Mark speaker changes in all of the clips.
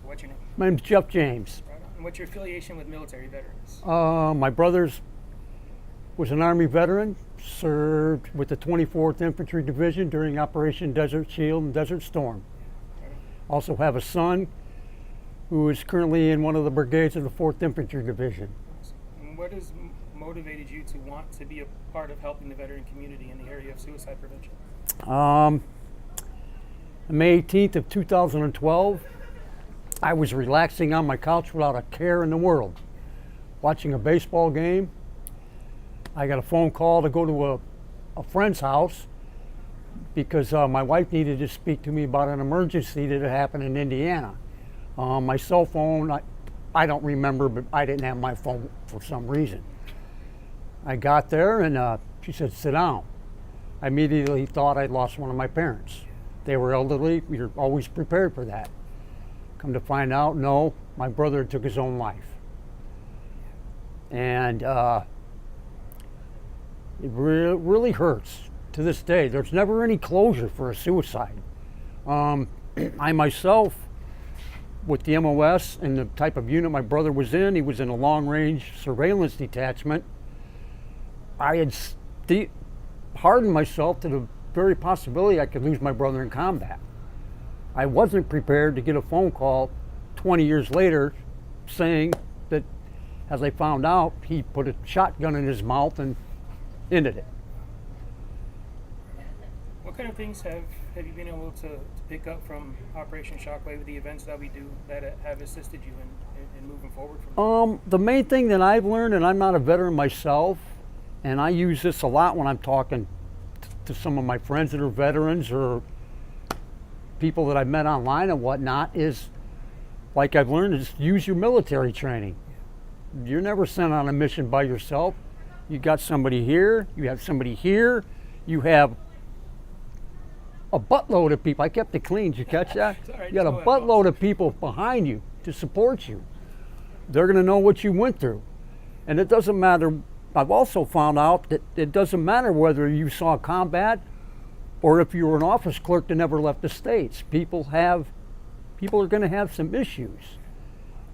Speaker 1: What's your name?
Speaker 2: My name's Jeff James.
Speaker 1: Right on. And what's your affiliation with military veterans?
Speaker 2: My brother was an Army veteran, served with the 24th Infantry Division during Operation Desert Shield and Desert Storm.
Speaker 1: Right on.
Speaker 2: Also have a son who is currently in one of the brigades of the 4th Infantry Division.
Speaker 1: And what has motivated you to want to be a part of helping the veteran community in the area of suicide prevention?
Speaker 2: On May 18th of 2012, I was relaxing on my couch without a care in the world, watching a baseball game. I got a phone call to go to a friend's house because my wife needed to speak to me about an emergency that had happened in Indiana. My cell phone, I don't remember, but I didn't have my phone for some reason. I got there and she said, sit down. I immediately thought I'd lost one of my parents. They were elderly, you're always prepared for that. Come to find out, no, my brother took his own life. And it really hurts to this day. There's never any closure for a suicide. I myself, with the MOS and the type of unit my brother was in, he was in a long-range surveillance detachment. I had hardened myself to the very possibility I could lose my brother in combat. I wasn't prepared to get a phone call 20 years later saying that, as I found out, he put a shotgun in his mouth and ended it.
Speaker 1: What kind of things have you been able to pick up from Operation Shockwave, the events that we do that have assisted you in moving forward from
Speaker 2: The main thing that I've learned, and I'm not a veteran myself, and I use this a lot when I'm talking to some of my friends that are veterans or people that I've met online and whatnot, is like I've learned is use your military training. You're never sent on a mission by yourself. You got somebody here, you have somebody here, you have a buttload of people. I kept it clean, did you catch that?
Speaker 1: Right,
Speaker 2: you got a buttload of people behind you to support you. They're gonna know what you went through. And it doesn't matter, I've also found out that it doesn't matter whether you saw combat or if you were an office clerk that never left the States. People are gonna have some issues.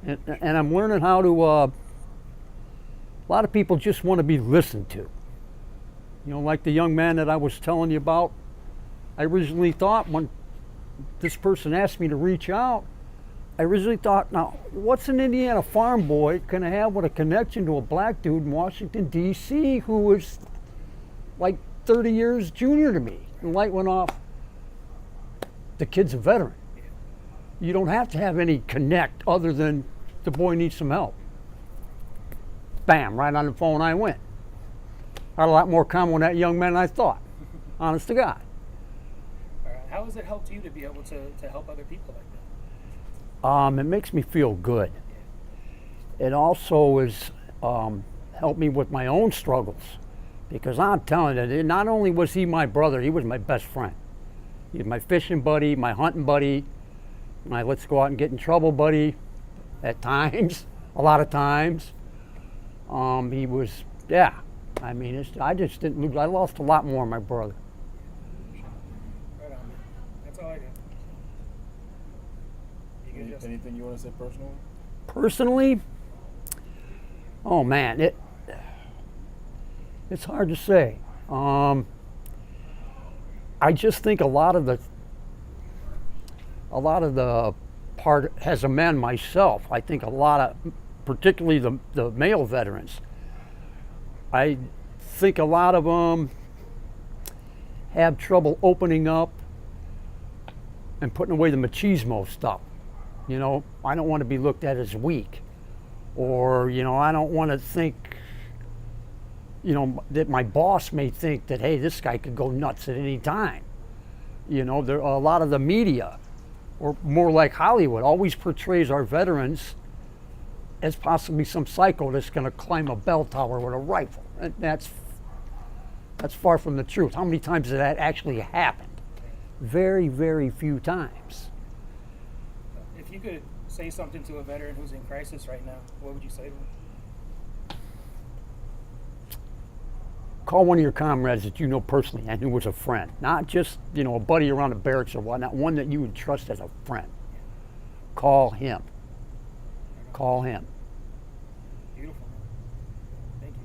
Speaker 2: And I'm learning how to, a lot of people just want to be listened to. You know, like the young man that I was telling you about, I originally thought when this person asked me to reach out, I originally thought, now, what's an Indiana farm boy gonna have with a connection to a black dude in Washington, D.C. who was like 30 years junior to me? The light went off. The kid's a veteran. You don't have to have any connect other than the boy needs some help. Bam, right on the phone I went. I had a lot more common with that young man than I thought, honest to God.
Speaker 1: All right. How has it helped you to be able to help other people like that?
Speaker 2: It makes me feel good. It also has helped me with my own struggles, because I'm telling you, not only was he my brother, he was my best friend. He was my fishing buddy, my hunting buddy, my let's go out and get in trouble buddy at times, a lot of times. He was, yeah, I mean, I just didn't lose, I lost a lot more of my brother.
Speaker 1: Right on, man. That's all I got.
Speaker 3: Anything you want to say personally?
Speaker 2: Personally, oh man, it's hard to say. I just think a lot of the part, as a man myself, I think a lot of, particularly the male veterans, I think a lot of them have trouble opening up and putting away the machismo stuff. You know, I don't want to be looked at as weak, or, you know, I don't want to think, you know, that my boss may think that, hey, this guy could go nuts at any time. You know, there a lot of the media, or more like Hollywood, always portrays our veterans as possibly some psycho that's going to climb a bell tower with a rifle. And that's far from the truth. How many times has that actually happened? Very, very few times.
Speaker 1: If you could say something to a veteran who's in crisis right now, what would you say to him?
Speaker 2: Call one of your comrades that you know personally and who was a friend, not just, you know, a buddy around the barracks or whatnot, one that you would trust as a friend. call him. Call him.
Speaker 1: Beautiful. Thank you.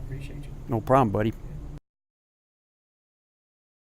Speaker 1: Appreciate you.
Speaker 2: No problem, buddy.